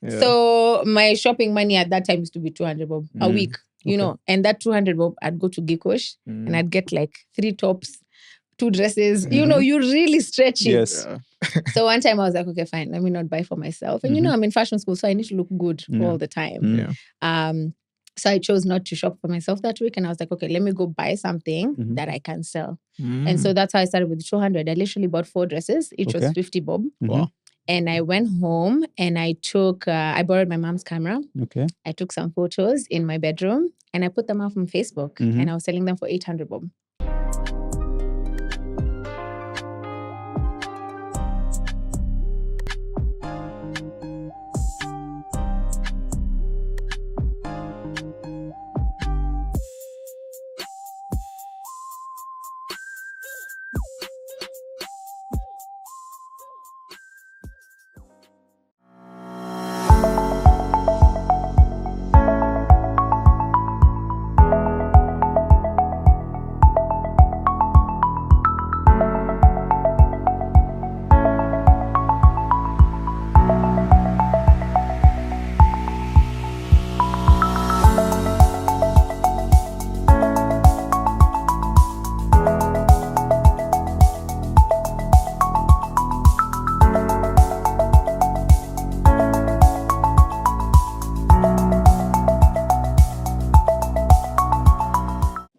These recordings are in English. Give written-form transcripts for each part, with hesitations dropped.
So my shopping money at that time used to be 200 bob a week, you know, and that 200 bob, I'd go to Gikosh and I'd get like 3 tops, 2 dresses. You know, you really stretch it. Yes. So one time I was like, okay, fine, let me not buy for myself. And you know, I'm in fashion school, so I need to look good all the time. So I chose not to shop for myself that week. And I was like, okay, let me go buy something that I can sell. And so that's how I started with 200. I literally bought 4 dresses. Each was 50 bob. Wow. And I went home and I took, I borrowed my mom's camera. Okay. I took some photos in my bedroom and I put them up on Facebook. And I was selling them for 800 bob.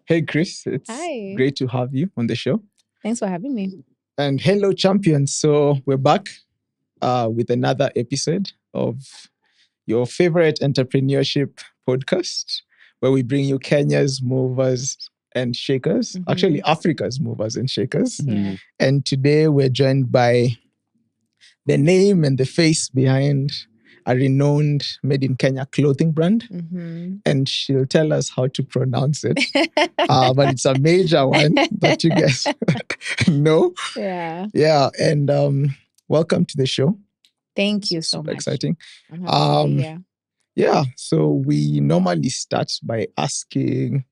Hey, Criss, it's Hi. great to have you on the show. Thanks for having me. And hello, champions. So we're back with another episode of your favorite entrepreneurship podcast, where we bring you Kenya's movers and shakers, actually Africa's movers and shakers. And today we're joined by the name and the face behind a renowned made in Kenya clothing brand. And she'll tell us how to pronounce it. But it's a major one that you guys know. Yeah. And welcome to the show. Thank you so Super much. exciting. I'm happy to be here. Yeah. So we normally start by asking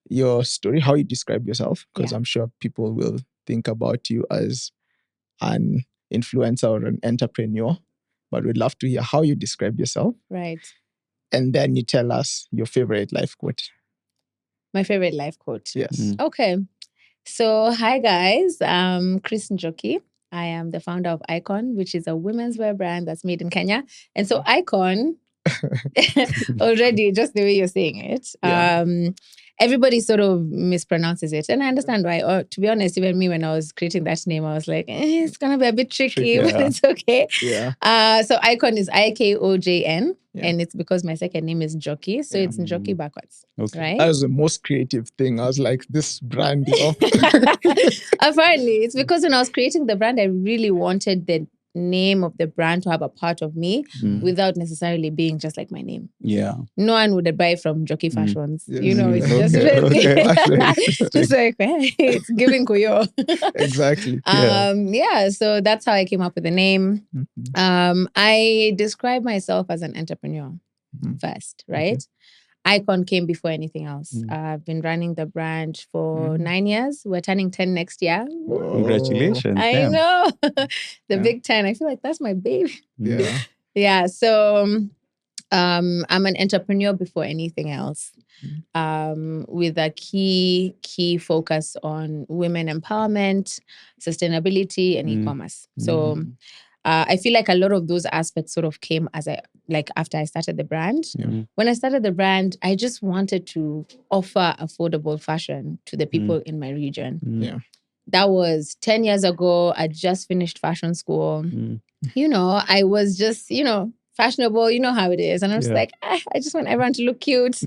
your story, how you describe yourself, because I'm sure people will think about you as an influencer or an entrepreneur. But we'd love to hear how you describe yourself. Right. And then you tell us your favorite life quote. My favorite life quote. Yes. Okay. So, hi guys. I'm Cris Njoki. I am the founder of IKOJN, which is a women's wear brand that's made in Kenya. And so IKOJN, already, just the way you're saying it, everybody sort of mispronounces it. And I understand why. Or to be honest, even me, when I was creating that name, I was like, it's going to be a bit tricky, but it's okay. So IKOJN is IKOJN. And it's because my second name is Njoki. So it's Njoki backwards. Right? That was the most creative thing. I was like, this brand is off. Apparently, it's because when I was creating the brand, I really wanted the name of the brand to have a part of me without necessarily being just like my name. No one would buy from Njoki Fashions. You know, it's just just like, hey, it's giving kuyo. Exactly. So that's how I came up with the name. I describe myself as an entrepreneur first, right? IKOJN came before anything else. I've been running the brand for 9 years. We're turning 10 next year. Whoa. Congratulations. I know. The big 10. I feel like that's my baby. So I'm an entrepreneur before anything else. With a key focus on women empowerment, sustainability, and e-commerce. So I feel like a lot of those aspects sort of came after I started the brand. When I started the brand, I just wanted to offer affordable fashion to the people in my region. That was 10 years ago. I just finished fashion school. You know, I was just, fashionable, you know how it is. And I was like, I just want everyone to look cute.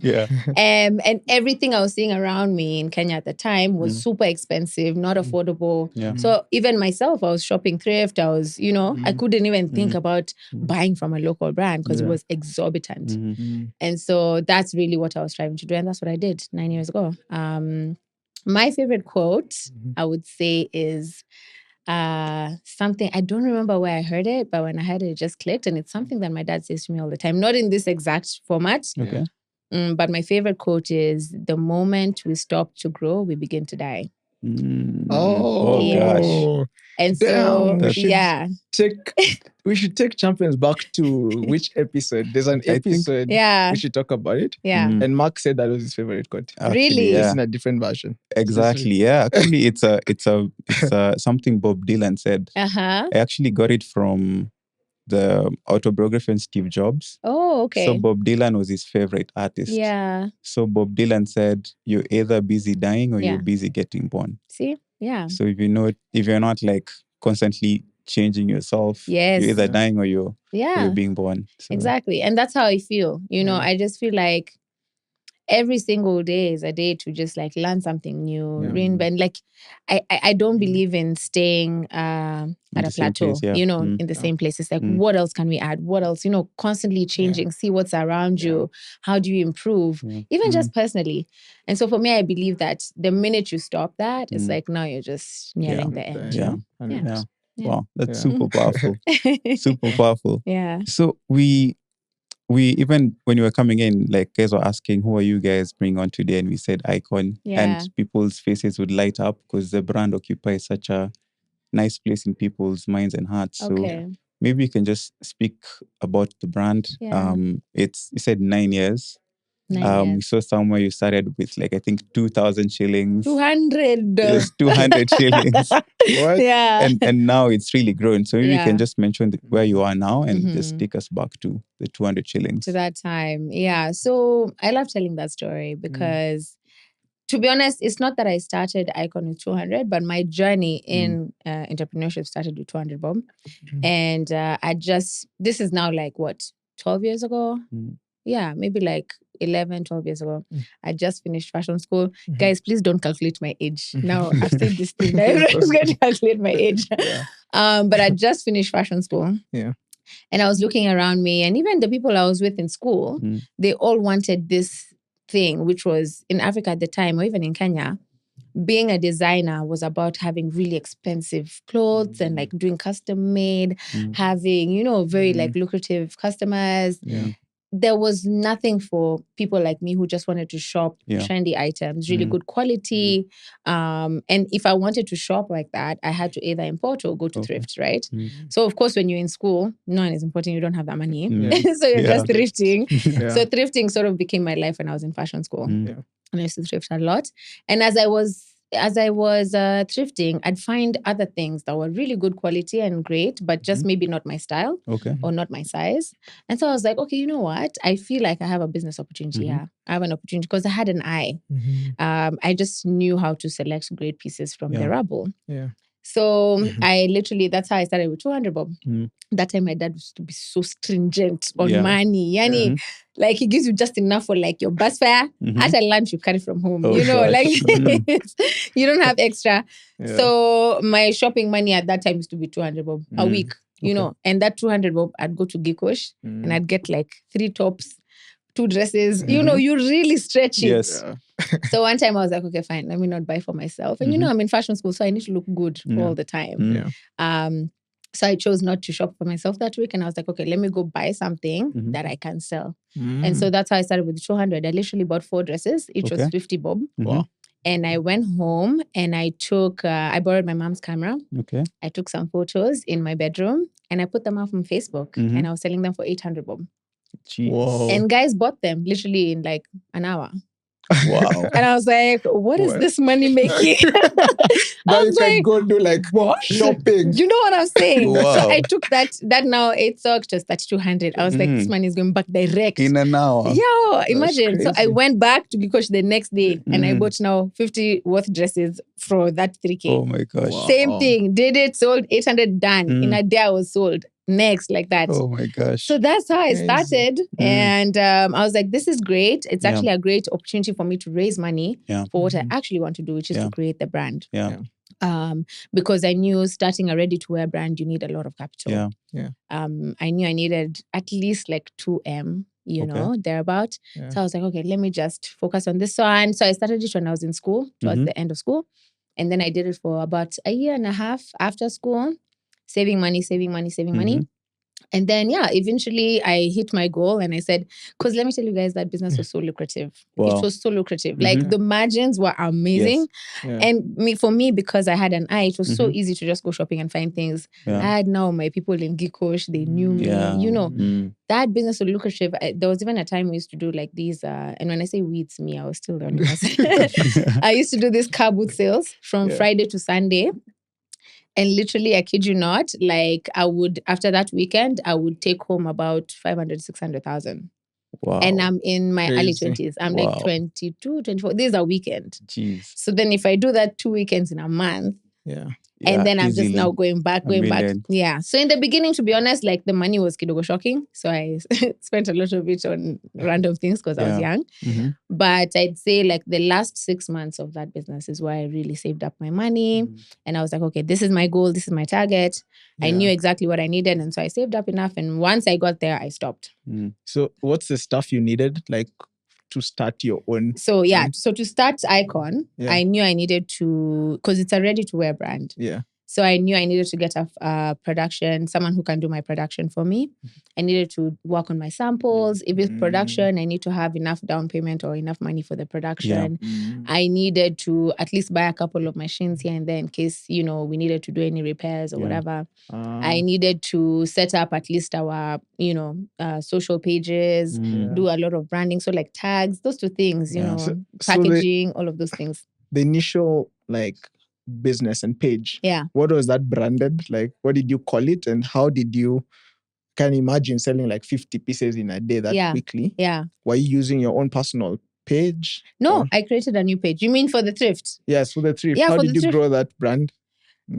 And everything I was seeing around me in Kenya at the time was super expensive, not affordable. So even myself, I was shopping thrift. I was, I couldn't even think about buying from a local brand because it was exorbitant. And so that's really what I was striving to do. And that's what I did 9 years ago. My favorite quote, I would say, is something, I don't remember where I heard it, but when I heard it, it just clicked. And it's something that my dad says to me all the time, not in this exact format. But my favorite quote is, the moment we stop to grow, we begin to die. Oh gosh. And damn, so we should take champions back to which episode? There's an episode we should talk about it. And Mark said that was his favorite quote. Really? Just in a different version. Exactly. Yeah. Actually, it's something Bob Dylan said. I actually got it from the autobiography on Steve Jobs. Oh, okay. So Bob Dylan was his favorite artist. Yeah. So Bob Dylan said, "You're either busy dying or you're busy getting born." See? Yeah. So if you're not like constantly changing yourself, you're either dying or you're being born. So. Exactly. And that's how I feel. You know, I just feel like every single day is a day to just like learn something new, reinvent. Like I don't believe in staying at a plateau, place, in the same place. It's like, what else can we add? What else? Constantly changing, see what's around you. How do you improve? Even just personally. And so for me, I believe that the minute you stop that, it's like now you're just nearing the end. Yeah. Wow, that's super powerful. Super powerful. Yeah. So we even when you were coming in, like guys were asking, who are you guys bringing on today? And we said IKOJN. And people's faces would light up because the brand occupies such a nice place in people's minds and hearts. So maybe you can just speak about the brand. You said 9 years. We saw somewhere you started with like I think 2,000 shillings. 200. It was 200 shillings. What? Yeah. And now it's really grown. So maybe you can just mention where you are now and just take us back to the 200 shillings. To that time. Yeah. So I love telling that story because to be honest, it's not that I started IKOJN with 200, but my journey in entrepreneurship started with 200 bob. And this is now like what, 12 years ago? Yeah, maybe like 11, 12 years ago. I just finished fashion school. Guys, please don't calculate my age. Now, I've said this thing. Everyone's going to calculate my age. But I just finished fashion school. Yeah. And I was looking around me, and even the people I was with in school, they all wanted this thing, which was in Africa at the time, or even in Kenya, being a designer was about having really expensive clothes and like doing custom made, having, very like lucrative customers. Yeah. There was nothing for people like me who just wanted to shop trendy items, really good quality. And if I wanted to shop like that, I had to either import or go to thrifts, right? So of course, when you're in school, no one is importing, you don't have that money. So you're just thrifting. So thrifting sort of became my life when I was in fashion school. And I used to thrift a lot. And as I was thrifting, I'd find other things that were really good quality and great, but just maybe not my style or not my size. And so I was like, okay, you know what? I feel like I have a business opportunity here. I have an opportunity because I had an eye. I just knew how to select great pieces from the rubble. Yeah. So that's how I started with 200 bob. That time my dad used to be so stringent on money. Yani, like he gives you just enough for like your bus fare. After lunch, you carry from home. You don't have extra. Yeah. So my shopping money at that time used to be 200 bob a week, and that 200 bob, I'd go to Gikosh and I'd get like 3 tops, 2 dresses. You really stretch it. Yes. So one time I was like, okay, fine, let me not buy for myself. And I'm in fashion school, so I need to look good all the time. So I chose not to shop for myself that week. And I was like, okay, let me go buy something that I can sell. And so that's how I started with 200. I literally bought 4 dresses. Each was 50 bob. Wow. And I went home and I borrowed my mom's camera. Okay. I took some photos in my bedroom and I put them up on Facebook. And I was selling them for 800 bob. Jeez. And guys bought them literally in like an hour. Wow. And I was like, what is this money making? Now you can go do like shopping. You know what I'm saying? Wow. So I took that now 8 socks, just that's 200. I was like, this money is going back direct. In an hour. Yeah, imagine. So I went back to Gikosh the next day and I bought now 50 worth dresses for that 3K. Oh my gosh. Wow. Same thing. Did it, sold 800, done. In a day I was sold. Next, like that. Oh my gosh. So that's how I started. And I was like, this is great. It's actually a great opportunity for me to raise money for what I actually want to do, which is to create the brand. Because I knew starting a ready-to-wear brand, you need a lot of capital. I knew I needed at least like 2M, thereabout. So I was like, okay, let me just focus on this one. So I started it when I was in school, towards the end of school. And then I did it for about a year and a half after school. Saving money. And then, eventually I hit my goal and I said, because let me tell you guys, that business was so lucrative. Wow. It was so lucrative. Like the margins were amazing. Yes. And for me, because I had an eye, it was so easy to just go shopping and find things. Yeah. I had now my people in Gikosh, they knew me, you know. That business was lucrative. There was even a time we used to do like these, and when I say we, it's me, I was still learning myself. I used to do these car boot sales from Friday to Sunday. And literally, I kid you not, like I would, after that weekend, I would take home about 500, 600,000. Wow. And I'm in my early Crazy. 20s. I'm like 22, 24. This is a weekend. Jeez. So then if I do that 2 weekends in a month, and then I'm just now going back. Yeah. So in the beginning, to be honest, like the money was kidogo shocking. So I spent a lot of it on random things because I was young. But I'd say like the last 6 months of that business is where I really saved up my money. And I was like, okay, this is my goal. This is my target. I knew exactly what I needed. And so I saved up enough. And once I got there, I stopped. So what's the stuff you needed? Like to start your own? So so to start IKOJN, I knew I needed to, because it's a ready-to-wear brand. Yeah. So I knew I needed to get a production, someone who can do my production for me. I needed to work on my samples. If it's production, I need to have enough down payment or enough money for the production. I needed to at least buy a couple of machines here and there in case, you know, we needed to do any repairs or whatever. I needed to set up at least our, you know, social pages, do a lot of branding. So like tags, those two things, you know, packaging, all of those things. The initial like business and page. Yeah. What was that branded? Like, what did you call it? And how did you, can you imagine selling like 50 pieces in a day that quickly? Yeah. Were you using your own personal page? No, I created a new page. You mean for the thrift? Yes, for the thrift. Yeah, how did you grow that brand?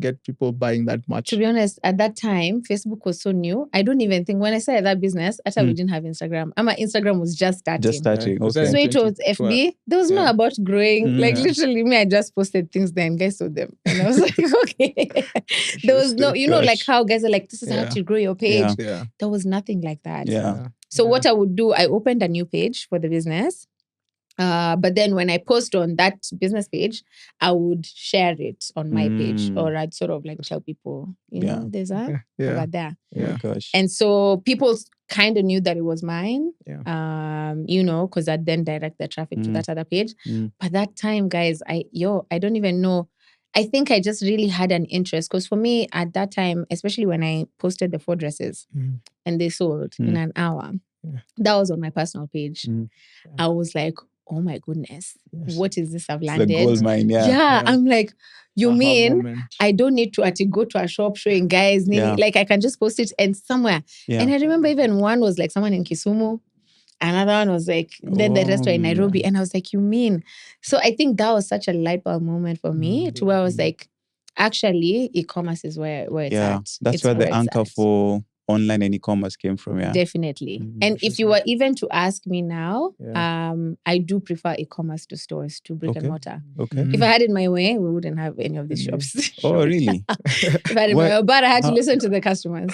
Get people buying that much? To be honest, at that time, Facebook was so new. I don't even think, when I started that business, I thought we didn't have Instagram. My Instagram was just starting. Okay. So it was FB. There was no about growing. Like literally me, I just posted things there and guys saw them. And I was like, okay. There was no, you know, like how guys are like, this is how to grow your page. There was nothing like that. So what I would do, I opened a new page for the business. But then when I post on that business page, I would share it on my page, or I'd sort of like tell people, you know, there's a over there. Oh gosh. And so people kind of knew that it was mine, you know, because I'd then direct the traffic to that other page. But that time, guys, I don't even know. I think I just really had an interest because for me at that time, especially when I posted the 4 dresses and they sold in an hour, that was on my personal page. I was like, oh my goodness, what is this I've landed? The gold mine, I'm like, you mean I don't need to actually go to a shop showing guys, like I can just post it and somewhere. And I remember even one was like someone in Kisumu, another one was like, then the rest were in Nairobi. And I was like, you mean? So I think that was such a light bulb moment for me to where I was like, actually, e-commerce is where it's at. That's where the anchor for online and e-commerce came from, Definitely. And if you were even to ask me now, I do prefer e-commerce to stores, to brick and mortar. If I had it my way, we wouldn't have any of these shops. Oh, really? If I had it my way, but I had to listen to the customers.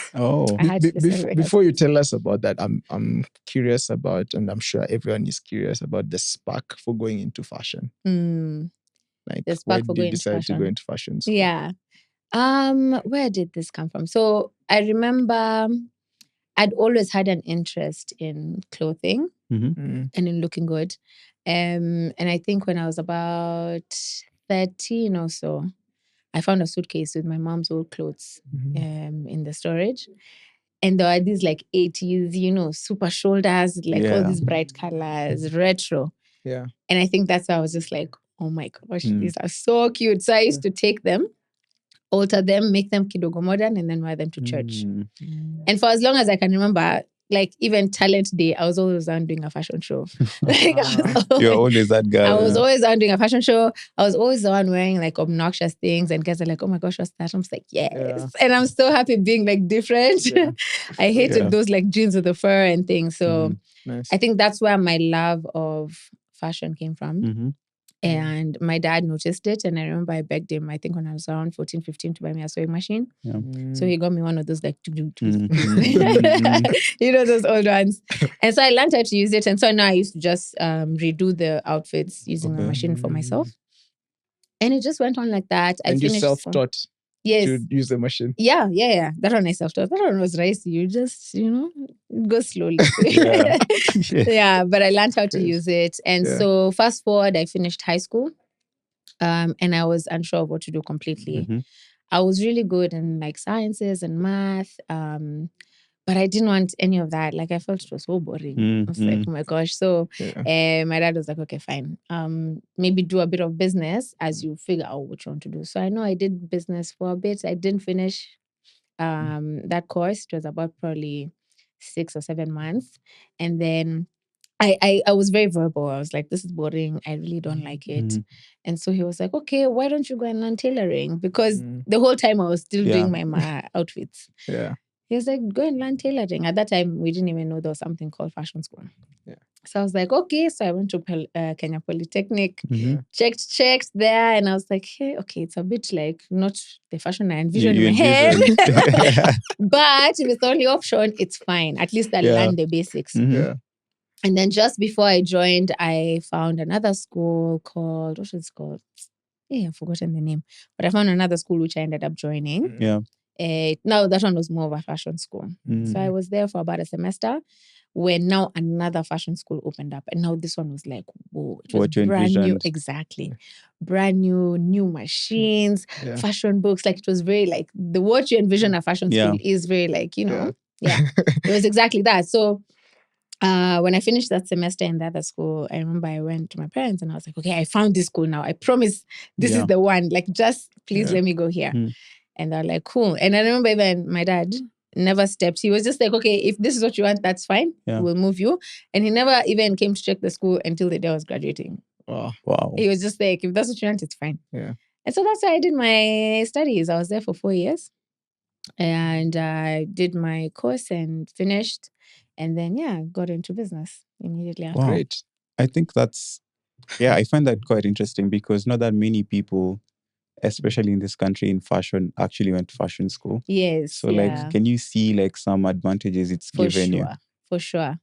Before you tell us about that, I'm curious about, and I'm sure everyone is curious about the spark for going into fashion. Like, the spark for why did going you decide into to go into fashion school? Yeah. Where did this come from? So I remember I'd always had an interest in clothing and in looking good. And I think when I was about 13 or so, I found a suitcase with my mom's old clothes in the storage. And there were these like 80s, you know, super shoulders, like all these bright colors, retro. Yeah. And I think that's why I was just like, oh my gosh, these are so cute. So I used to take them, alter them, make them kidogo modern, and then wear them to church. And for as long as I can remember, like even Talent Day, I was always on doing a fashion show. Like you're always that girl. I was always on doing a fashion show. I was always the one wearing like obnoxious things, and guys are like, "Oh my gosh, what's that?" I'm just like, "Yes," and I'm so happy being like different. I hated those like jeans with the fur and things. So I think that's where my love of fashion came from. And my dad noticed it. And I remember I begged him, I think when I was around 14, 15, to buy me a sewing machine. So he got me one of those like, you know, those old ones. And so I learned how to use it. And so now I used to just redo the outfits using the machine for myself. And it just went on like that. And you self-taught? Yes. to use the machine? Yeah. That one I self-taught. That one was racy. You just, it goes slowly. Yeah, but I learned how to use it. And so fast forward, I finished high school. And I was unsure of what to do completely. I was really good in like sciences and math. But I didn't want any of that. Like I felt it was so boring. I was like, oh my gosh. So my dad was like, okay, fine. Maybe do a bit of business as you figure out what you want to do. So I know I did business for a bit. I didn't finish that course. It was about probably 6 or 7 months. And then I was very verbal. I was like, this is boring. I really don't like it. And so he was like, okay, why don't you go and learn tailoring? Because the whole time I was still doing my outfits. Yeah. He was like, go and learn tailoring. At that time, we didn't even know there was something called fashion school. Yeah. So I was like, okay. So I went to Kenya Polytechnic, checked there. And I was like, hey, okay, it's a bit like not the fashion I envisioned in my head. But if it's the only option, it's fine. At least I learned the basics. Yeah. And then just before I joined, I found another school called, what was it called? Yeah, I've forgotten the name. But I found another school which I ended up joining. Yeah. Now that one was more of a fashion school. So I was there for about a semester when now another fashion school opened up. And now this one was like, whoa, it was brand new. Exactly. Brand new machines, fashion books. Like it was very like what you envision a fashion school is very like, it was exactly that. So when I finished that semester in the other school, I remember I went to my parents and I was like, okay, I found this school now. I promise this is the one. Like, just please let me go here. And they're like, cool. And I remember even my dad never stepped. He was just like, okay, if this is what you want, that's fine. We'll move you. And he never even came to check the school until the day I was graduating. Wow. He was just like, if that's what you want, it's fine. Yeah. And so that's why I did my studies. I was there for 4 years. And I did my course and finished. And then, got into business immediately after. Wow. Great. I think I find that quite interesting because not that many people, especially in this country in fashion, actually went to fashion school. Yes. So can you see like some advantages it's given you? For sure.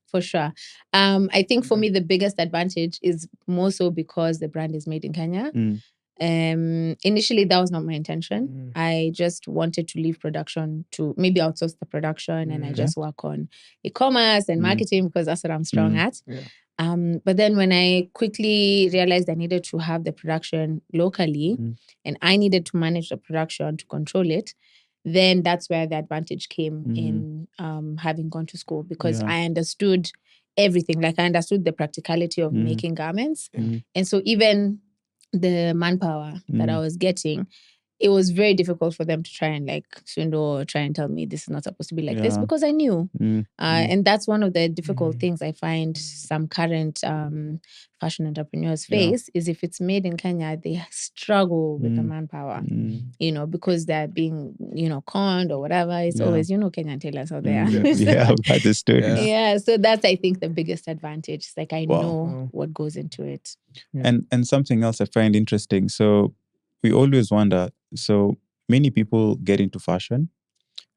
I think for me, the biggest advantage is more so because the brand is made in Kenya. Initially, that was not my intention. I just wanted to leave production to maybe outsource the production and I just work on e-commerce and marketing because that's what I'm strong at. But then when I quickly realized I needed to have the production locally and I needed to manage the production to control it, then that's where the advantage came in having gone to school because I understood everything. Like I understood the practicality of making garments. And so even the manpower that I was getting, it was very difficult for them to try and like swindle or try and tell me this is not supposed to be like this because I knew. And that's one of the difficult things I find some current fashion entrepreneurs face is if it's made in Kenya, they struggle with the manpower, because they're being, conned or whatever. It's always, Kenyan tailors out there. I've had the stories. Yeah, so that's, I think, the biggest advantage. It's like I know what goes into it. And something else I find interesting. So we always wonder, so many people get into fashion,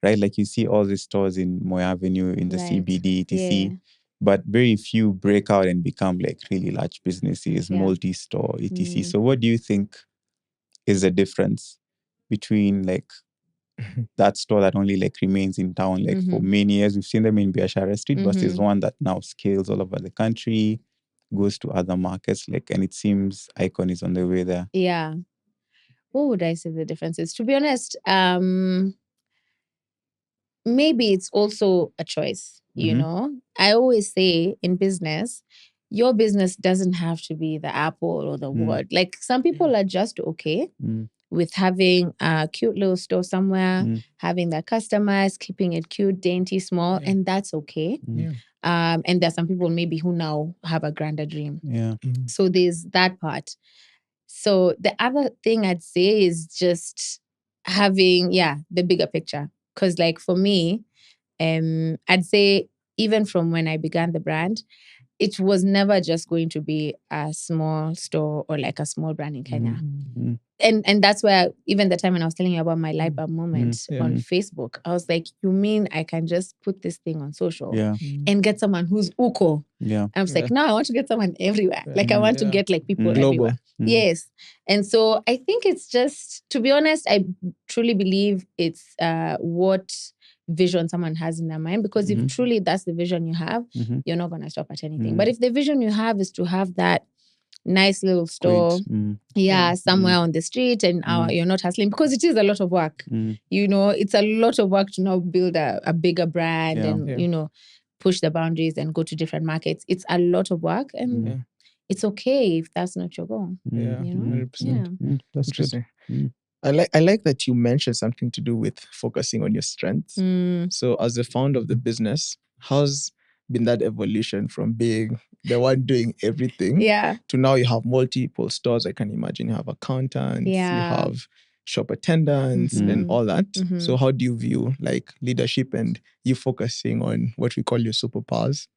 right? Like you see all these stores in Moy Avenue, in the CBD, etc. But very few break out and become like really large businesses, multi-store, etc. So what do you think is the difference between like that store that only like remains in town like for many years? We've seen them in Biashara Street versus one that now scales all over the country, goes to other markets, like, and it seems IKOJN is on the way there. Yeah. What would I say the difference is? To be honest, maybe it's also a choice, I always say in business, your business doesn't have to be the Apple or the Word. Like some people are just okay with having a cute little store somewhere, having their customers, keeping it cute, dainty, small, and that's okay. And there's some people maybe who now have a grander dream. So there's that part. So the other thing I'd say is just having, the bigger picture. Because like for me, I'd say even from when I began the brand, it was never just going to be a small store or like a small brand in Kenya. And that's where even the time when I was telling you about my light bulb moment on Facebook, I was like, you mean I can just put this thing on social and get someone who's uko? I was like, no, I want to get someone everywhere. Like I want to get like people everywhere. Yes. And so I think it's just, to be honest, I truly believe it's what vision someone has in their mind. Because if truly that's the vision you have, you're not going to stop at anything. But if the vision you have is to have that nice little store, somewhere on the street, and you're not hustling, because it is a lot of work. You know, it's a lot of work to now build a bigger brand and, you know, push the boundaries and go to different markets. It's a lot of work, and it's okay if that's not your goal. Yeah, you know? 100%. That's Interesting. good. I like that you mentioned something to do with focusing on your strengths. So as the founder of the business, how's been that evolution from being the one doing everything to now you have multiple stores? I can imagine you have accountants, you have shop attendants and all that. So how do you view like leadership and you focusing on what we call your superpowers?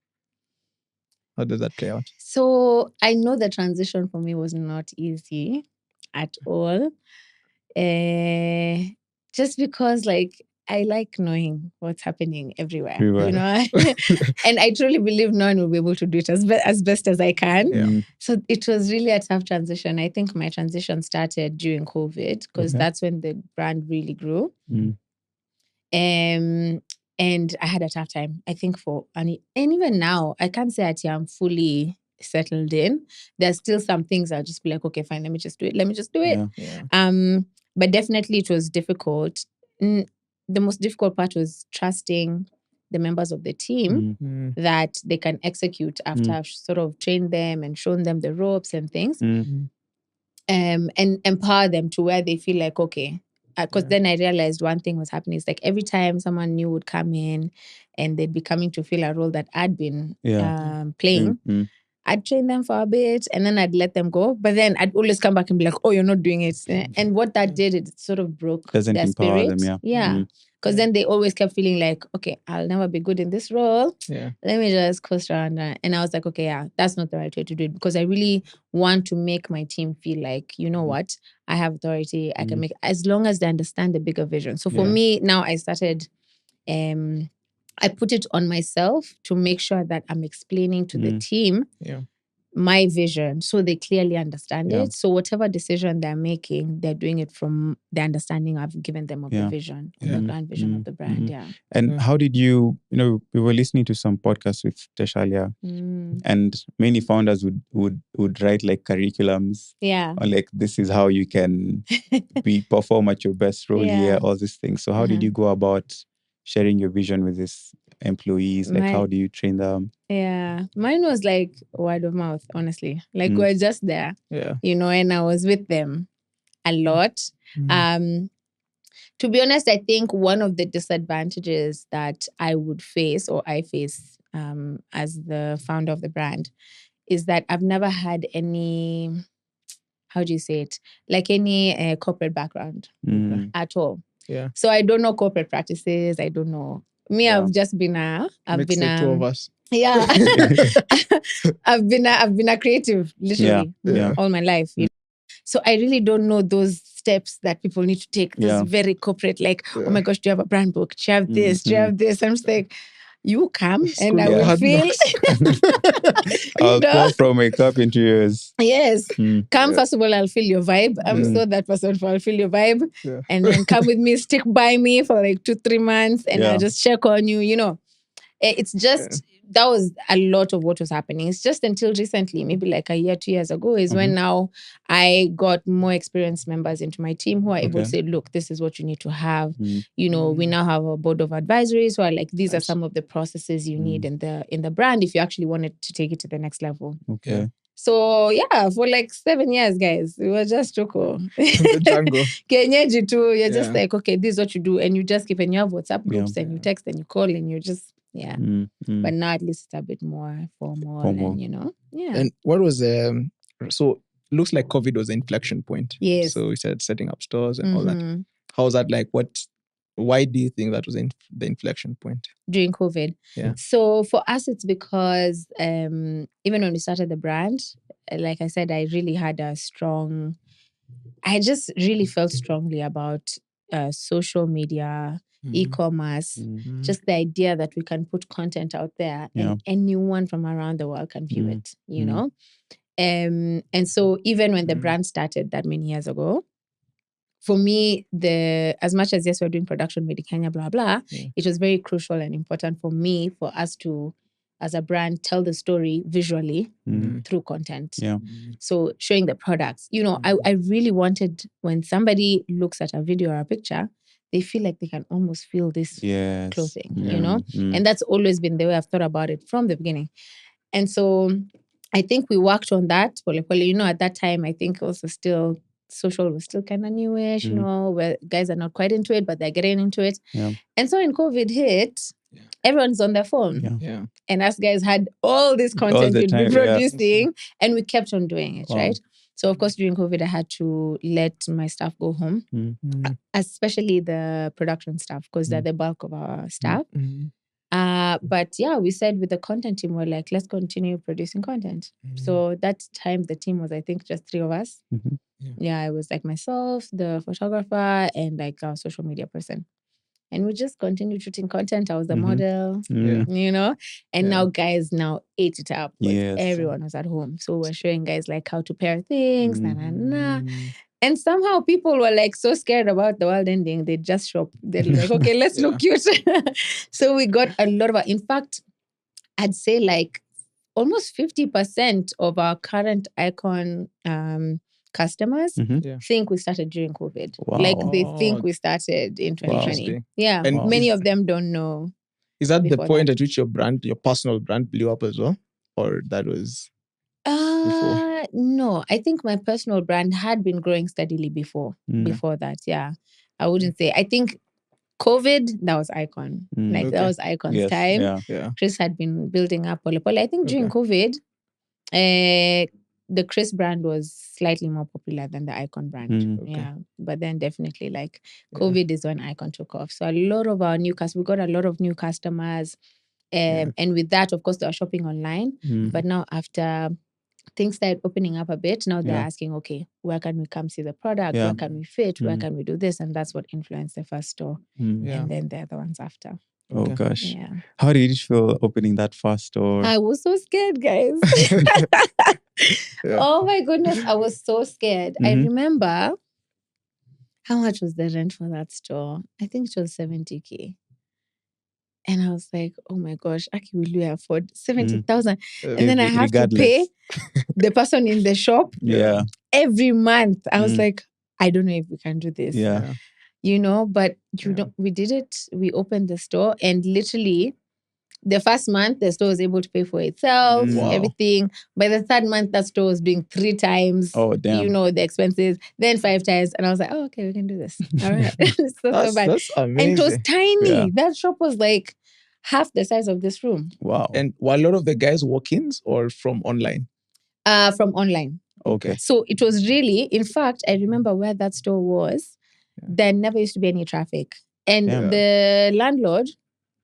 How does that play out? So I know the transition for me was not easy at all. Just because like I like knowing what's happening everywhere. You know, and I truly believe no one will be able to do it as best as I can. So it was really a tough transition. I think my transition started during COVID, because that's when the brand really grew. And I had a tough time, I think, and even now, I can't say that I'm fully settled in. There's still some things I'll just be like, okay, fine, let me just do it. But definitely it was difficult. The most difficult part was trusting the members of the team that they can execute after I've sort of trained them and shown them the ropes and things. And empower them to where they feel like, okay. Because then I realized one thing was happening. It's like every time someone new would come in and they'd be coming to fill a role that I'd been playing, I'd train them for a bit and then I'd let them go. But then I'd always come back and be like, oh, you're not doing it. And what that did, it sort of broke their spirit. Because then they always kept feeling like, okay, I'll never be good in this role. Let me just coast around. And I was like, okay, that's not the right way to do it. Because I really want to make my team feel like, you know what? I have authority. I can make, as long as they understand the bigger vision. So for me, now I started... I put it on myself to make sure that I'm explaining to the team my vision so they clearly understand it. So whatever decision they're making, they're doing it from the understanding I've given them of the vision, of the grand vision of the brand. And how did you, we were listening to some podcasts with Teshalia, and many founders would write like curriculums. On like, this is how you can perform at your best role here, all these things. So how did you go about sharing your vision with these employees? Like, how do you train them? Mine was like word of mouth, honestly. Like, we're just there, and I was with them a lot. To be honest, I think one of the disadvantages that I face as the founder of the brand is that I've never had any, how do you say it? Like any corporate background at all. So I don't know corporate practices. I don't know. I've just been I've been two of us. I've been a creative literally all my life. So I really don't know those steps that people need to take. Those very corporate, like, oh my gosh, do you have a brand book? Do you have this? Do you have this? I'm just like, you come and I will feel. I'll pour from my cup into yours. Yes. Come, first of all, I'll feel your vibe. I'm so that person, I'll feel your vibe. And then come with me, stick by me for like 2-3 months and I'll just check on you, It's just, that was a lot of what was happening. It's just until recently, maybe like a year, 2 years ago, is when now I got more experienced members into my team who are able to say, look, this is what you need to have. We now have a board of advisories who are like, these are some of the processes you need in the brand if you actually wanted to take it to the next level. So for like 7 years, guys, we were just choco. Kenyeji too. You're just like, okay, this is what you do. And you just keep, and you have WhatsApp groups and you text and you call and you just, but now at least it's a bit more formal. And, And what was so looks like COVID was the inflection point. Yes. So we started setting up stores and all that. How was that like? Why do you think that was the inflection point? During COVID. So for us, it's because even when we started the brand, like I said, I really had I just really felt strongly about social media, e-commerce, just the idea that we can put content out there and anyone from around the world can view it, And so even when the brand started that many years ago, for me, as much as yes, we're doing production made in Kenya, blah, blah, it was very crucial and important for me, for us to, as a brand, tell the story visually through content. Yeah. So showing the products, I really wanted, when somebody looks at a video or a picture, they feel like they can almost feel this clothing, and that's always been the way I've thought about it from the beginning. And so I think we worked on that. At that time, I think also still social was still kind of newish, where guys are not quite into it, but they're getting into it. Yeah. And so when COVID hit, everyone's on their phone. Yeah. And us guys had all this content we'd be producing, and we kept on doing it, right? So, of course, during COVID, I had to let my staff go home, especially the production staff, because they're the bulk of our staff. But yeah, we said with the content team, we're like, let's continue producing content. So that time, the team was, I think, just 3 of us. Yeah, it was like myself, the photographer, and like our social media person. And we just continued shooting content. I was the model, and now guys ate it up. Everyone was at home. So we're showing guys like how to pair things, And somehow people were like so scared about the world ending. They just shop. They're like, okay, let's look cute. So we got a lot of, in fact, I'd say like almost 50% of our current IKOJN customers think we started during COVID. Wow. Like they think we started in 2020. Wow. Yeah. And many of them don't know. Is that the point at which your personal brand blew up as well? Or that was before? No, I think my personal brand had been growing steadily before that. Yeah. I wouldn't say. I think COVID, that was IKOJN. That was IKOJN's time. Yeah. Criss had been building up Pole Pole. I think during COVID, the Criss brand was slightly more popular than the IKOJN brand. Yeah. But then definitely like COVID is when IKOJN took off. So a lot of our we got a lot of new customers. And with that, of course, they were shopping online. But now after things started opening up a bit, now they're asking, okay, where can we come see the product? Where can we fit? Where can we do this? And that's what influenced the first store. And then the other ones after. Oh gosh. Yeah. How did you feel opening that first store? I was so scared, guys. Oh my goodness, I was so scared. I remember, how much was the rent for that store? I think it was 70K. And I was like, oh my gosh, Aki, will you afford 70,000? And then I have to pay the person in the shop every month. I was like, I don't know if we can do this. Yeah. But we did it. We opened the store, and literally the first month, the store was able to pay for itself, everything. By the third month, that store was doing 3 times, the expenses, then 5 times. And I was like, oh, okay, we can do this. All right. So bad. That's amazing. And it was tiny. Yeah. That shop was like half the size of this room. Wow. And were a lot of the guys walk-ins or from online? From online. Okay. So it was really, in fact, I remember where that store was, there never used to be any traffic. And the landlord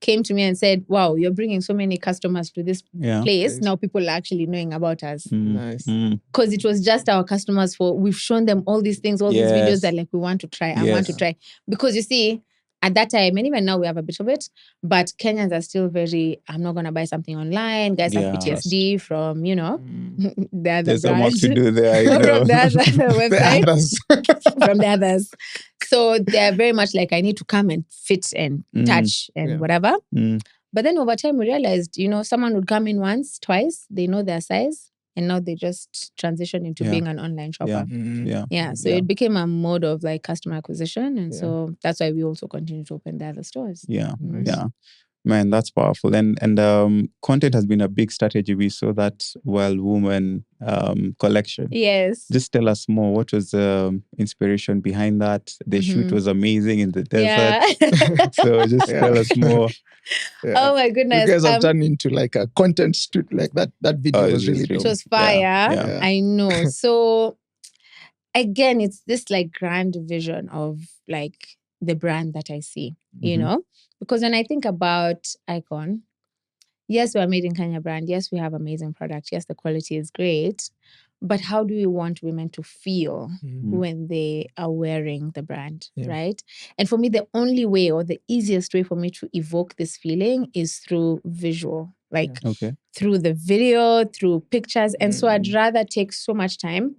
came to me and said, wow, you're bringing so many customers to this place. Now people are actually knowing about us. Nice. Because it was just our customers we've shown them all these things, all these videos that like, we want to try, I want to try. Because you see, at that time, and even now we have a bit of it, but Kenyans are still very, I'm not going to buy something online. Guys have PTSD from, the other There's some work to do there. From the other website. From the others. So they're very much like, I need to come and fit and touch and whatever. But then over time, we realized, someone would come in once, twice, they know their size. And now they just transition into being an online shopper. So it became a mode of like customer acquisition. And so that's why we also continue to open the other stores. Yeah. Man, that's powerful. And content has been a big strategy. We saw that Wild Woman collection. Yes. Just tell us more. What was the inspiration behind that? The shoot was amazing in the desert. So just tell us more. Oh my goodness. You guys have turned into like a content studio. Like that video was really dope. It was fire. I know. So again, it's this like grand vision of like the brand that I see, because when I think about IKOJN, yes, we're made in Kenya brand. Yes, we have amazing product. Yes, the quality is great. But how do we want women to feel when they are wearing the brand, right? And for me, the only way or the easiest way for me to evoke this feeling is through visual, like through the video, through pictures. And so I'd rather take so much time.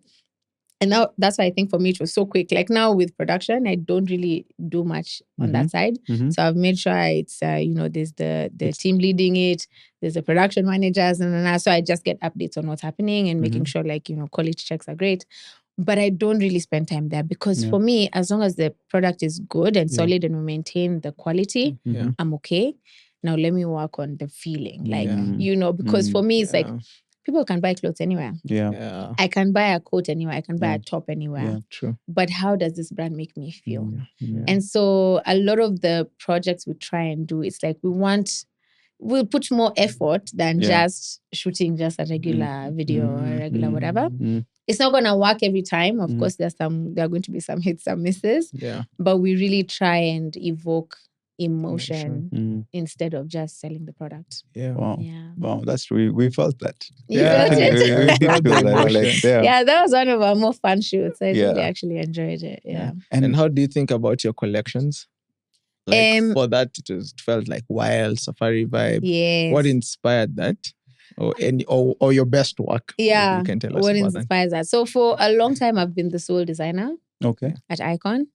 And now that's why I think for me it was so quick. Like now with production, I don't really do much on that side. So I've made sure it's, there's the team leading it, there's the production managers, and so I just get updates on what's happening and making sure quality checks are great. But I don't really spend time there because for me, as long as the product is good and solid and we maintain the quality, I'm okay. Now let me work on the feeling, because for me, it's like, people can buy clothes anywhere. Yeah. I can buy a coat anywhere. I can buy a top anywhere. Yeah, true. But how does this brand make me feel? And so a lot of the projects we try and do, it's like we'll put more effort than just shooting just a regular video or regular whatever. It's not going to work every time. Of course, there are going to be some hits, some misses. Yeah. But we really try and evoke emotion instead of just selling the product. Wow, that's true. We felt that. You felt it? We did feel that. Yeah, that was one of our more fun shoots. I really actually enjoyed it. Yeah. And how do you think about your collections? Like for that, it felt like wild safari vibe. Yes. What inspired that? Or your best work? Yeah. You can tell us what about inspires that. So for a long time, I've been the sole designer. At IKOJN.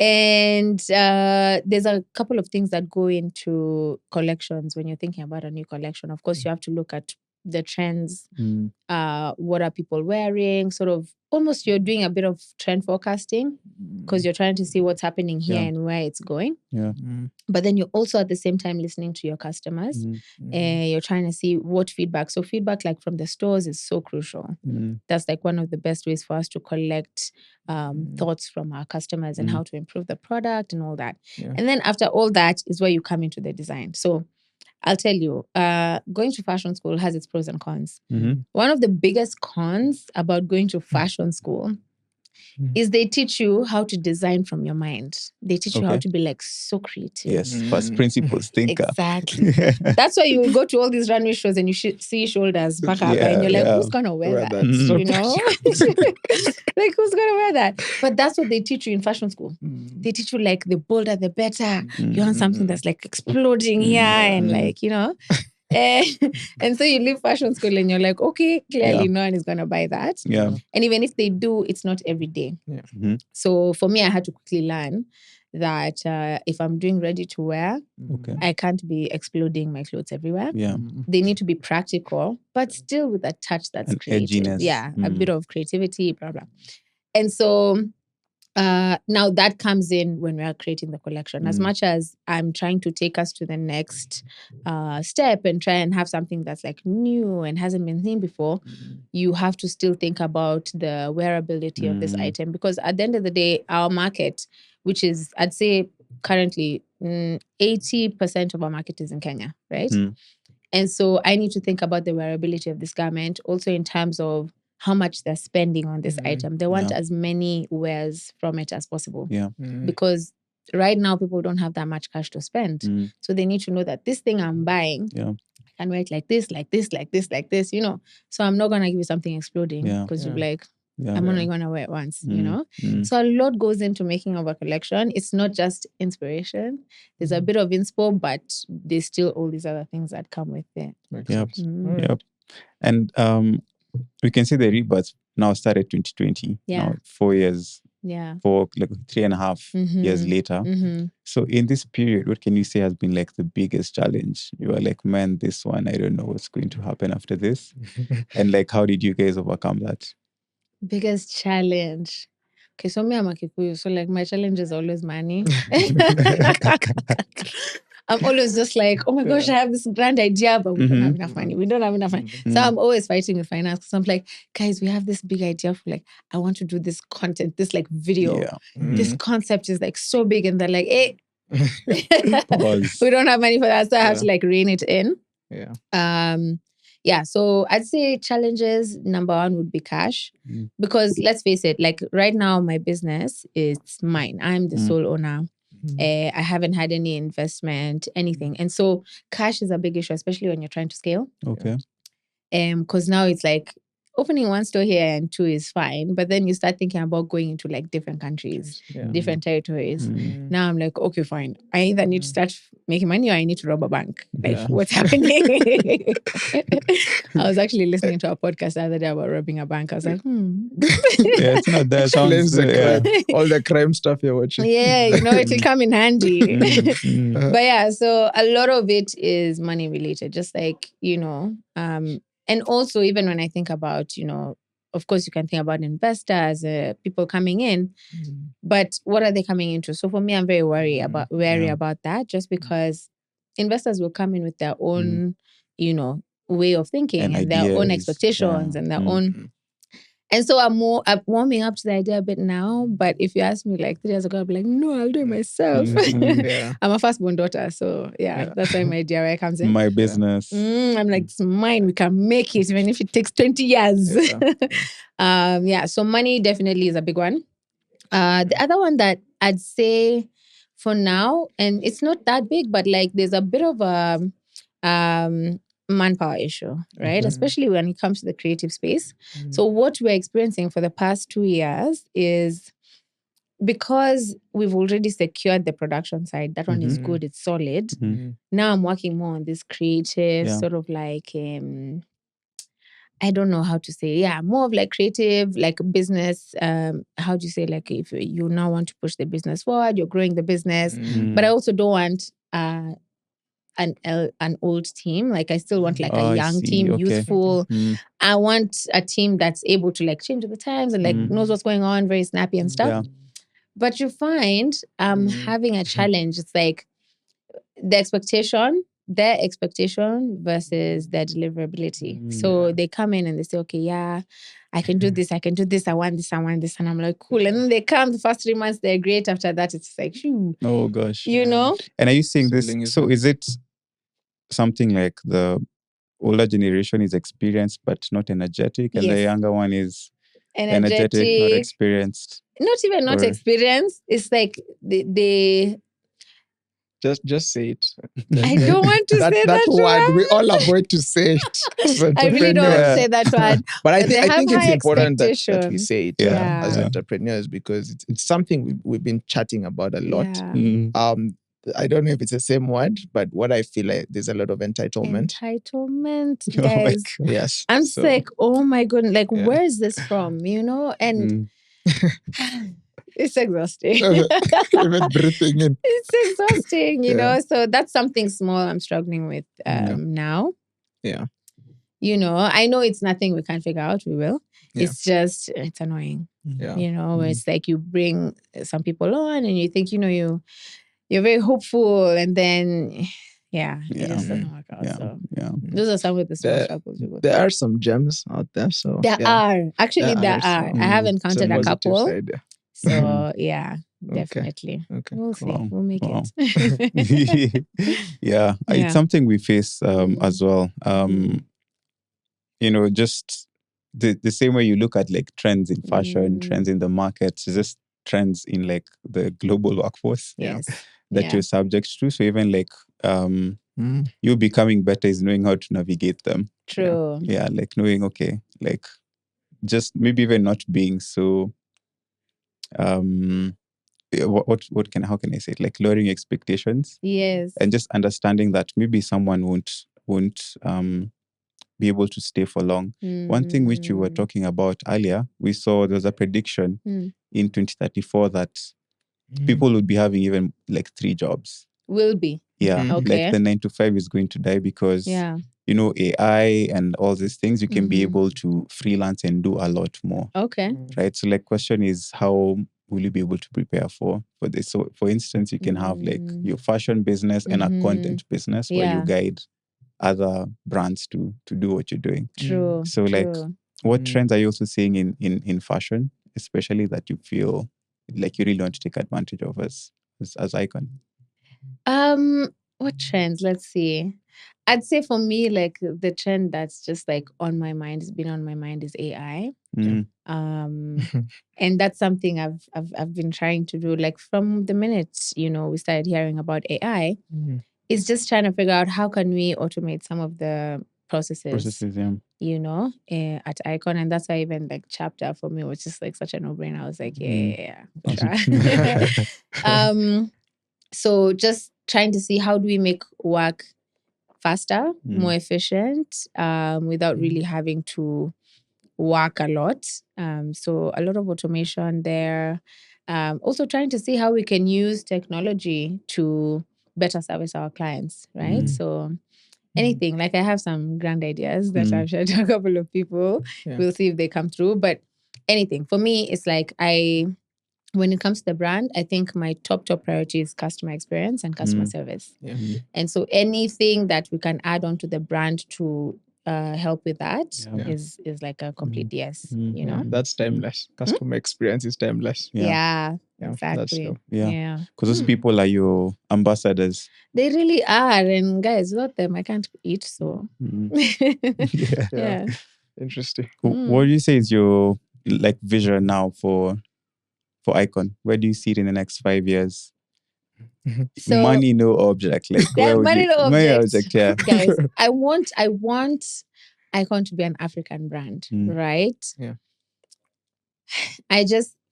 And there's a couple of things that go into collections when you're thinking about a new collection. Of course, you have to look at the trends. What are people wearing? Sort of almost you're doing a bit of trend forecasting because you're trying to see what's happening here and where it's going. But then you're also at the same time listening to your customers. You're trying to see what feedback. So feedback like from the stores is so crucial. That's like one of the best ways for us to collect thoughts from our customers and how to improve the product and all that. And then after all that is where you come into the design. So I'll tell you, going to fashion school has its pros and cons. One of the biggest cons about going to fashion school is they teach you how to design from your mind. They teach you how to be like so creative. Yes, first principles thinker. Exactly. That's why you will go to all these runway shows and you see shoulders back up and you're like, who's going to wear that? You know? Like, who's going to wear that? But that's what they teach you in fashion school. They teach you like the bolder, the better. You want something that's like exploding here and like, and so you leave fashion school and you're like, okay, clearly no one is going to buy that. And even if they do, it's not every day. So for me, I had to quickly learn that if I'm doing ready to wear, I can't be exploding my clothes everywhere. They need to be practical, but still with a touch that's creative. Edginess. Yeah, a bit of creativity, blah, blah. And so now that comes in when we are creating the collection. As much as I'm trying to take us to the next step and try and have something that's like new and hasn't been seen before, you have to still think about the wearability of this item. Because at the end of the day, our market, which is, I'd say currently 80% of our market is in Kenya, right? And so I need to think about the wearability of this garment also in terms of how much they're spending on this item. They want as many wears from it as possible. Because right now, people don't have that much cash to spend. So they need to know that this thing I'm buying, I can wear it like this, like this, like this, like this, So I'm not going to give you something exploding because you're like, I'm only going to wear it once, So a lot goes into making of a collection. It's not just inspiration. There's a bit of inspo, but there's still all these other things that come with it. Yep. And we can see the rebirth now started 2020. Now 4 years. For like 3.5 years later. So in this period, what can you say has been like the biggest challenge? You are like, man, this one, I don't know what's going to happen after this. And like, how did you guys overcome that? Biggest challenge. Okay, so me, I'm a Kikuyu. So like my challenge is always money. I'm always just like, oh my gosh, I have this grand idea, but we don't have enough money. We don't have enough money. So I'm always fighting with finance because I'm like, guys, we have this big idea for like, I want to do this content, this like video. This concept is like so big. And they're like, hey, we don't have money for that. So I have to like rein it in. So I'd say challenges, number one would be cash. Because let's face it, like right now, my business is mine. I'm the sole owner. I haven't had any investment, anything. And so cash is a big issue, especially when you're trying to scale. Okay. Because now it's like, opening one store here and 2 is fine, but then you start thinking about going into like different countries, different territories. Now I'm like, okay, fine. I either need to start making money or I need to rob a bank. Like, what's happening? I was actually listening to a podcast the other day about robbing a bank. I was like, it's not that. Explains the crime, all the crime stuff you're watching. Yeah, it'll come in handy. But yeah, so a lot of it is money related, just like, and also even when I think about, of course, you can think about investors, people coming in, but what are they coming into? So for me, I'm very wary about that, just because investors will come in with their own, way of thinking and their own expectations and their own. And so I'm warming up to the idea a bit now. But if you ask me like 3 years ago, I'd be like, no, I'll do it myself. I'm a firstborn daughter. So that's why my DIY comes in. My business. I'm like, it's mine. We can make it even if it takes 20 years. So money definitely is a big one. The other one that I'd say for now, and it's not that big, but like there's a bit of a manpower issue, right? Especially when it comes to the creative space. So what we're experiencing for the past 2 years is, because we've already secured the production side, that one is good, it's solid. Now I'm working more on this creative sort of like, I don't know how to say, more of like creative, like business, how do you say, like if you now want to push the business forward, you're growing the business, but I also don't want an old team. Like I still want like a young team, youthful. I want a team that's able to like change with the times and like knows what's going on, very snappy and stuff. But you find having a challenge. It's like their expectation versus their deliverability. So they come in and they say, okay, I can do this, I want this. And I'm like, cool. And then they come the first 3 months, they're great. After that, it's like, phew. Oh gosh. And are you saying this? So is it something like the older generation is experienced but not energetic, and the younger one is energetic, not experienced? Not even not experienced. It's like they Just say it. I don't want to say that word. We all avoid to say it. I really don't want to say that word. But I think it's important that we say it as Yeah. entrepreneurs, because it's something we've been chatting about a lot. I don't know if it's the same word, but what I feel like there's a lot of entitlement. Guys. Yes. I'm just like, oh my goodness, like where is this from? And it's exhausting. Even breathing in. It's exhausting, So that's something small I'm struggling with now. Yeah. I know it's nothing we can't figure out. We will. Yeah. It's just, it's annoying. Yeah. It's like you bring some people on and you think, you're very hopeful, and then it just doesn't work out. Those are some of the small struggles. There are some gems out there. So there are. Actually, there are. I have encountered a couple. Side, So definitely. Okay. We'll see. We'll make it. It's something we face as well. Just the same way you look at like trends in fashion, trends in the market, just trends in like the global workforce that you're subject to. So even like you becoming better is knowing how to navigate them. True. Yeah, like knowing, okay, like just maybe even not being so how can I say it? Like lowering expectations. Yes. And just understanding that maybe someone won't be able to stay for long. One thing which you were talking about earlier, we saw there was a prediction in 2034 that people would be having even like 3 jobs. Will be. Yeah. Okay. Like the 9 to 5 is going to die because AI and all these things, you can be able to freelance and do a lot more. Okay. Right. So like question is, how will you be able to prepare for this? So for instance, you can have like your fashion business and a content business where you guide other brands to do what you're doing. True. So like what trends are you also seeing in fashion, especially that you feel like you really want to take advantage of as IKOJN? What trends? Let's see. I'd say for me, like the trend that's just like on my mind, has been on my mind, is AI. And that's something I've been trying to do, like from the minute we started hearing about AI. It's just trying to figure out how can we automate some of the processes, you know, at IKOJN. And that's why even like chapter for me was just like such a no-brainer. I was like, so just trying to see how do we make work faster, more efficient, without really having to work a lot. So a lot of automation there. Also trying to see how we can use technology to better service our clients, right? So anything, like I have some grand ideas that I've shared to a couple of people. We'll see if they come through. But anything. For me, it's like when it comes to the brand, I think my top priority is customer experience and customer service. And so anything that we can add on to the brand to help with that is like a complete yes, you know? That's timeless. Customer experience is timeless. Yeah, exactly. Because those people are your ambassadors. They really are. And guys, without them, I can't eat. So, Interesting. What do you say is your like vision now for IKOJN? Where do you see it in the next 5 years? So, money, no object. Like money, no object. Yeah, guys. I want IKOJN to be an African brand, right? Yeah.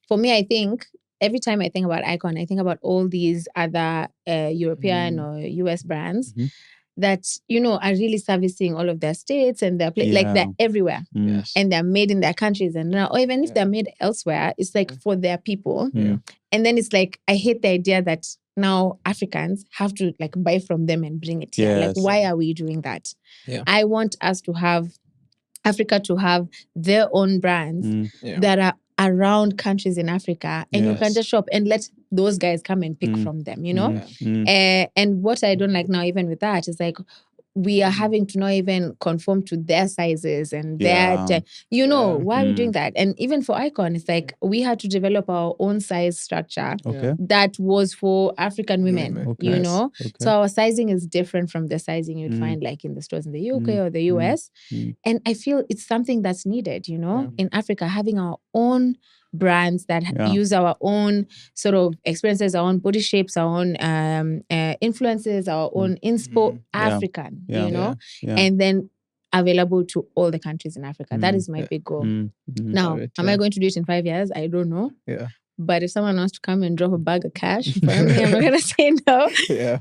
For me, I think every time I think about IKOJN, I think about all these other European or US brands that, you know, are really servicing all of their states and they're like they're everywhere. And they're made in their countries. And now, or even if they're made elsewhere, it's like for their people. And then it's like, I hate the idea that now Africans have to like buy from them and bring it here. Like, why are we doing that? I want us to have Africa to have their own brands that are around countries in Africa, and you can just shop and let those guys come and pick from them, you know? And what I don't like now, even with that, is like we are having to not even conform to their sizes and their, you know, why are we doing that? And even for IKOJN, it's like we had to develop our own size structure that was for African women, you know? So our sizing is different from the sizing you'd find like in the stores in the UK or the US. And I feel it's something that's needed, you know, in Africa, having our own brands that use our own sort of experiences, our own body shapes, our own influences, our own inspo, African, you know, and then available to all the countries in Africa. That is my big goal. Now, am I going to do it in 5 years? I don't know. But if someone wants to come and drop a bag of cash for me, I'm not going to say no.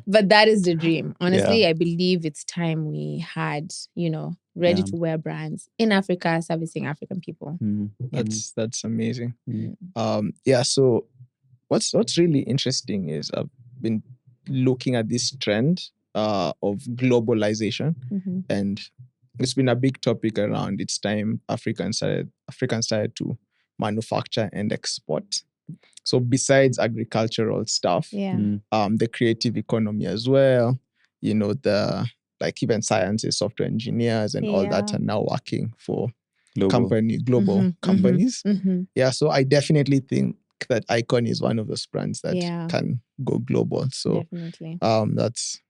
But that is the dream. Honestly, I believe it's time we had, you know, ready-to-wear brands in Africa, servicing African people. That's amazing. So what's really interesting is I've been looking at this trend of globalization, and it's been a big topic around. It's time Africans started to manufacture and export. So besides agricultural stuff, the creative economy as well, you know, the like even sciences, software engineers and all that are now working for global companies. So I definitely think that IKOJN is one of those brands that can go global. So that's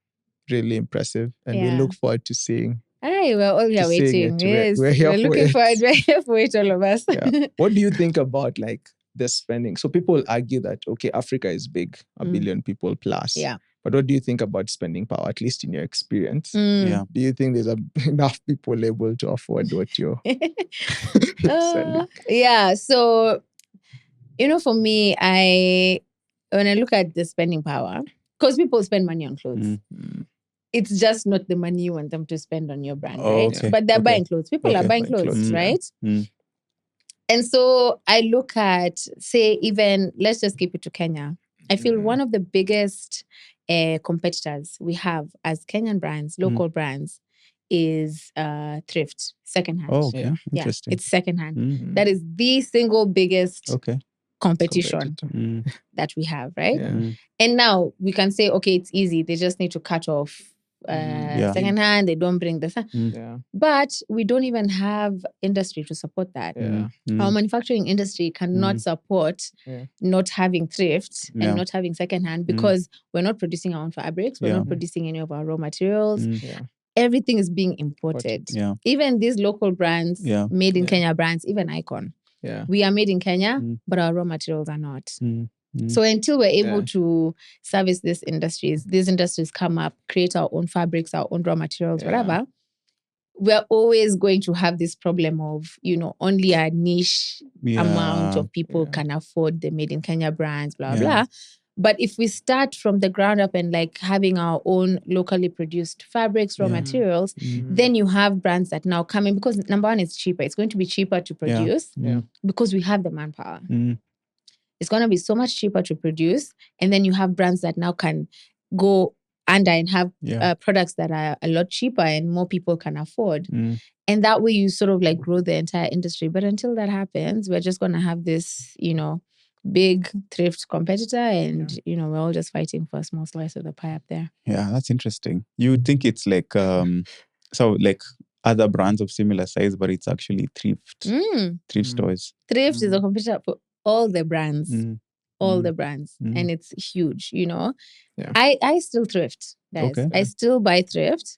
really impressive. And we look forward to seeing. Hey, we're all here waiting. Yes, we're looking forward. We're here for it, all of us. What do you think about like the spending? So people argue that, okay, Africa is big, 1 billion people plus. But what do you think about spending power, at least in your experience? Do you think there's enough people able to afford what you're selling? So, you know, for me, when I look at the spending power, because people spend money on clothes. It's just not the money you want them to spend on your brand, right? But they're buying clothes. People are buying clothes, right? And so I look at, say, even, let's just keep it to Kenya. I feel one of the biggest competitors we have as Kenyan brands, local brands, is thrift, secondhand. Interesting. It's secondhand. That is the single biggest competition that we have, right? And now we can say, okay, it's easy. They just need to cut off secondhand. They don't bring the but we don't even have industry to support that. Our manufacturing industry cannot support not having thrift and not having secondhand because we're not producing our own fabrics. We're not producing any of our raw materials. Everything is being imported. Even these local brands, made in Kenya brands, even IKOJN. We are made in Kenya, but our raw materials are not. So until we're able to service these industries come up, create our own fabrics, our own raw materials, whatever, we're always going to have this problem of, only a niche amount of people can afford the made in Kenya brands, blah, blah. But if we start from the ground up and like having our own locally produced fabrics, raw materials, then you have brands that now come in, because number one, it's cheaper. It's going to be cheaper to produce because we have the manpower. It's going to be so much cheaper to produce. And then you have brands that now can go under and have products that are a lot cheaper and more people can afford. And that way you sort of like grow the entire industry. But until that happens, we're just going to have this, big thrift competitor, and we're all just fighting for a small slice of the pie up there. Yeah, that's interesting. You would think it's like so like other brands of similar size, but it's actually thrift stores. Thrift is a competitor for all the brands. All the brands. And it's huge, I still thrift, guys. Okay. I still buy thrift.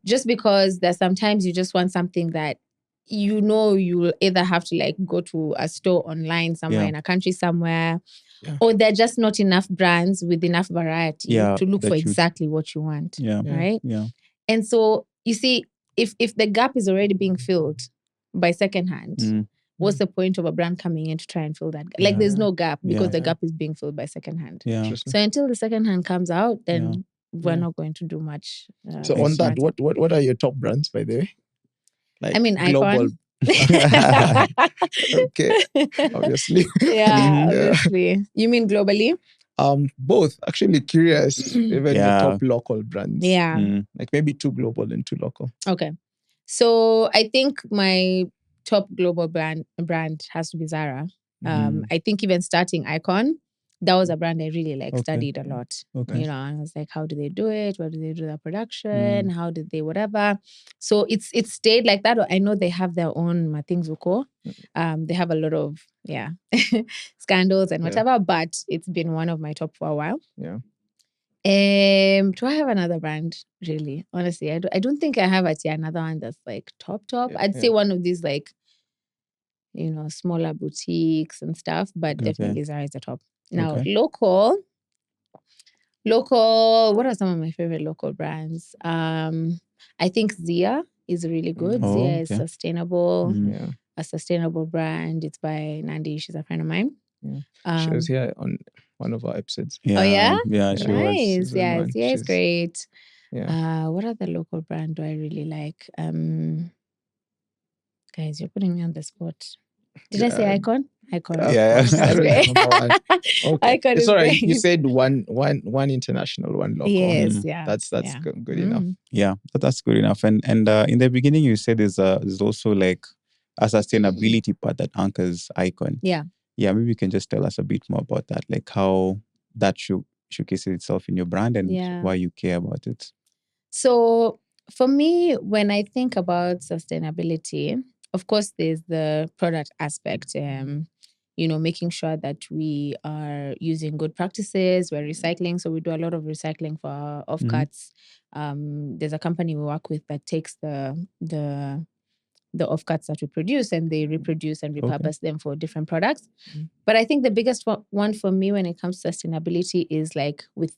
Just because there's sometimes you just want something that you'll either have to like go to a store online somewhere in a country somewhere, or there are just not enough brands with enough variety to look for exactly what you want. Right? And so you see, if the gap is already being filled by secondhand, what's the point of a brand coming in to try and fill that gap? Like there's no gap because the gap is being filled by secondhand. So until the secondhand comes out, then we're not going to do much. So on that, what are your top brands, by the way? Like IKOJN. Okay, obviously. Obviously. You mean globally? Both. Actually curious, even the top local brands. Like maybe 2 global and 2 local. Okay. So I think my top global brand has to be Zara. I think even starting IKOJN, that was a brand I really studied a lot. And I was like, how do they do it? Where do they do their production? How did they whatever? So it's stayed like that. I know they have their own Matingzuko. They have a lot of scandals and whatever, but it's been one of my top for a while. Do I have another brand? Really? Honestly, I don't think I have another one that's like top. I'd say one of these like, smaller boutiques and stuff, but definitely Zara is the top. Now, local, what are some of my favorite local brands? I think Zia is really good. Zia is sustainable, a sustainable brand. It's by Nandi. She's a friend of mine. She was here on one of our episodes. Oh, yeah? Yeah, she was. Zia is great. What other local brand do I really like? Guys, you're putting me on the spot. Did I say IKOJN? IKOJN. That's great. Okay. IKOJN is Sorry, great. you said one international, one local. Yes, That's good enough. Yeah, that's good enough. And in the beginning, you said there's also like a sustainability part that anchors IKOJN. Yeah, maybe you can just tell us a bit more about that, like how that showcases itself in your brand and why you care about it. So for me, when I think about sustainability, of course, there's the product aspect, making sure that we are using good practices, we're recycling. So we do a lot of recycling for our offcuts. There's a company we work with that takes the offcuts that we produce and they reproduce and repurpose them for different products. But I think the biggest one for me when it comes to sustainability is like with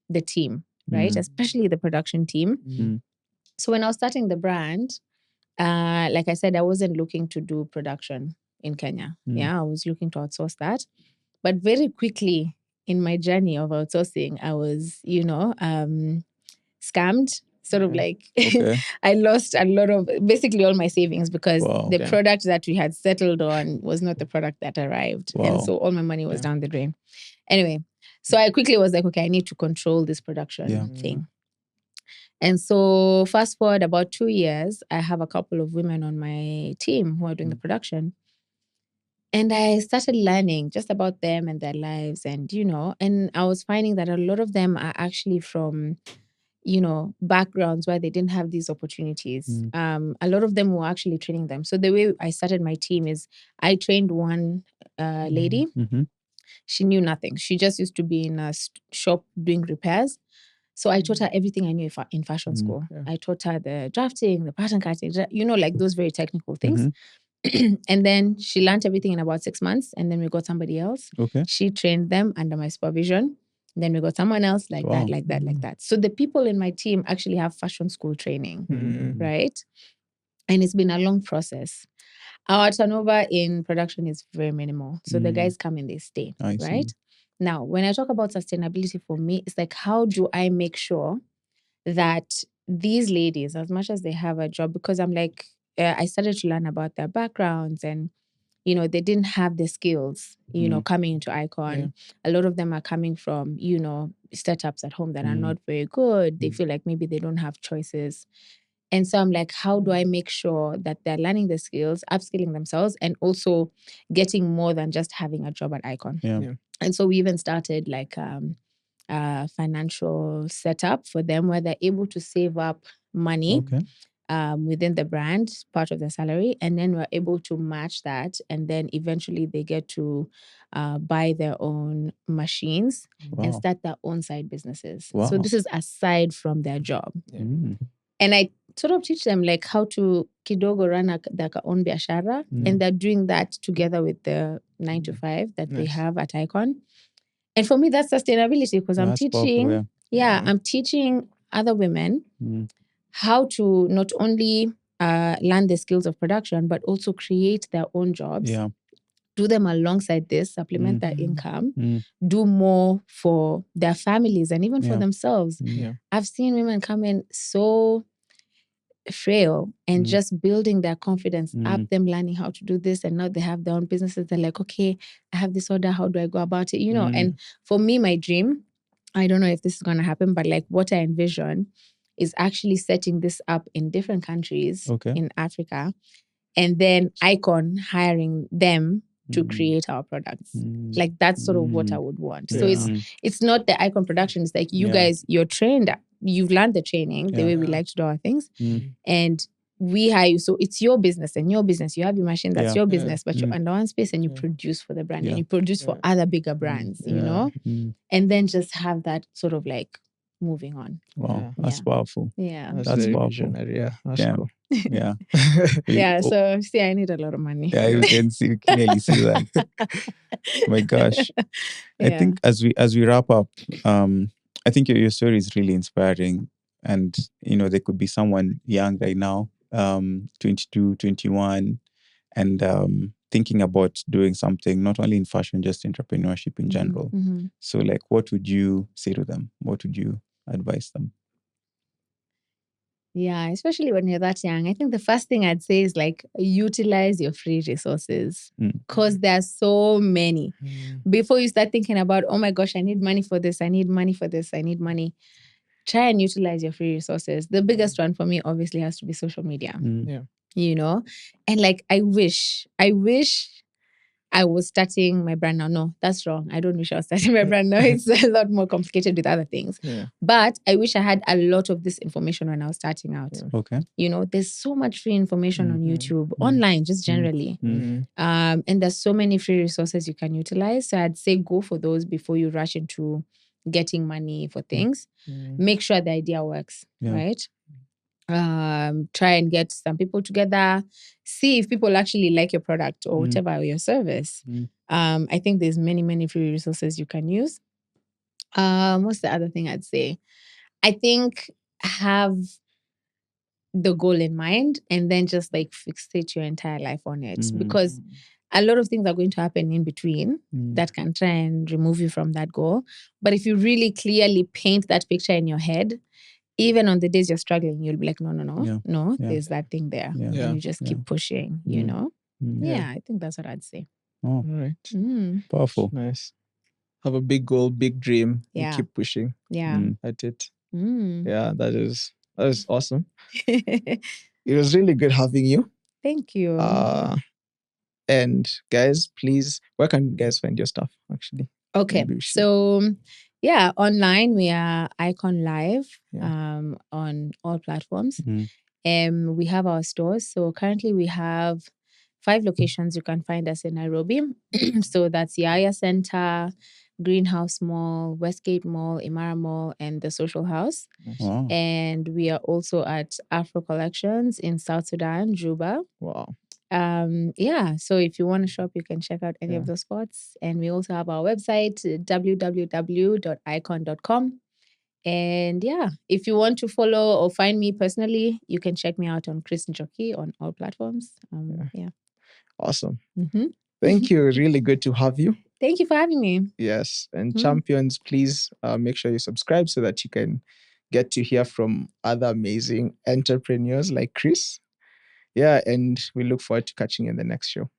the team, right? Especially the production team. So when I was starting the brand, like I said, I wasn't looking to do production in Kenya. I was looking to outsource that. But very quickly in my journey of outsourcing, I was, scammed. Sort of like I lost a lot of, basically all my savings because the product that we had settled on was not the product that arrived. And so all my money was down the drain. Anyway, so I quickly was like, okay, I need to control this production thing. And so fast forward about 2 years, I have a couple of women on my team who are doing the production. And I started learning just about them and their lives. And, and I was finding that a lot of them are actually from, backgrounds where they didn't have these opportunities. A lot of them were actually training them. So the way I started my team is I trained one lady. She knew nothing. She just used to be in a shop doing repairs. So I taught her everything I knew in fashion school. I taught her the drafting, the pattern cutting, like those very technical things. And then she learned everything in about 6 months. And then we got somebody else. She trained them under my supervision. Then we got someone else like that, like that, like that. So the people in my team actually have fashion school training, right? And it's been a long process. Our turnover in production is very minimal. So the guys come and they stay, right? Now, when I talk about sustainability for me, it's like, how do I make sure that these ladies, as much as they have a job, because I'm like, I started to learn about their backgrounds and, you know, they didn't have the skills, you know, coming into IKOJN. Yeah. A lot of them are coming from, you know, startups at home that are not very good. They feel like maybe they don't have choices. And so I'm like, how do I make sure that they're learning the skills, upskilling themselves, and also getting more than just having a job at IKOJN? Yeah. And so we even started like a financial setup for them where they're able to save up money within the brand, part of their salary, and then we're able to match that. And then eventually they get to buy their own machines and start their own side businesses. So this is aside from their job. And I sort of teach them like how to kidogo run their own biashara. And they're doing that together with the 9 to 5 that they have at IKOJN. And for me, that's sustainability because I'm teaching, I'm teaching other women how to not only learn the skills of production, but also create their own jobs. Yeah. Do them alongside this, supplement their income, do more for their families and even for themselves. Yeah. I've seen women come in so frail and just building their confidence up, them learning how to do this, and now they have their own businesses. They're like, okay, I have this order, how do I go about it? You know, and for me, my dream, I don't know if this is going to happen, but like what I envision is actually setting this up in different countries in Africa, and then IKOJN hiring them to create our products. Like that's sort of what I would want. So it's not the IKOJN production. It's like you guys, you're trained, you've learned the training, the way we like to do our things. And we hire you. So it's your business and your business. You have your machine, that's your business, but you're under one space and you produce for the brand and you produce for other bigger brands, you know? And then just have that sort of like moving on. Wow, that's powerful. Yeah. That's powerful. Visionary. Yeah, that's cool. Yeah. Yeah, so see, I need a lot of money. Yeah, you can see, you clearly see that. My gosh. I think as we wrap up, I think your story is really inspiring. And, you know, there could be someone young right now, 22, 21, and thinking about doing something, not only in fashion, just entrepreneurship in general. So like, what would you say to them? What would you advise them? Yeah, especially when you're that young. I think the first thing I'd say is like utilize your free resources because there's so many. Before you start thinking about, oh my gosh, I need money for this, I need money for this, I need money. Try and utilize your free resources. The biggest one for me obviously has to be social media. You know? And like I wish I was starting my brand now. No, that's wrong. I don't wish I was starting my brand now. It's a lot more complicated with other things. But I wish I had a lot of this information when I was starting out. Okay. You know, there's so much free information on YouTube, online, just generally. And there's so many free resources you can utilize. So I'd say go for those before you rush into getting money for things. Make sure the idea works, right? Try and get some people together, see if people actually like your product or whatever, or your service. I think there's many free resources you can use. What's the other thing I'd say? I think have the goal in mind and then just like fixate your entire life on it, because a lot of things are going to happen in between that can try and remove you from that goal. But if you really clearly paint that picture in your head, even on the days you're struggling, you'll be like, no, there's that thing there. And you just keep pushing, you know? Yeah, I think that's what I'd say. Oh, all right. Powerful. Nice. Have a big goal, big dream, and keep pushing. At it. Yeah, that is awesome. It was really good having you. Thank you. And guys, please, where can you guys find your stuff actually? Okay, so online we are IKOJN Live on all platforms. We have our stores. So currently we have 5 locations. You can find us in Nairobi. So that's Yaya Center, Greenhouse Mall, Westgate Mall, Imara Mall, and the Social House. Wow. And we are also at Afro Collections in South Sudan, Juba. Wow. So if you want to shop, you can check out any of those spots. And we also have our website, www.ikojn.com. And if you want to follow or find me personally, you can check me out on Cris Njoki on all platforms. Awesome. Mm-hmm. Thank you. Really good to have you. Thank you for having me. Yes. And champions, please make sure you subscribe so that you can get to hear from other amazing entrepreneurs like Criss. Yeah. And we look forward to catching you in the next show.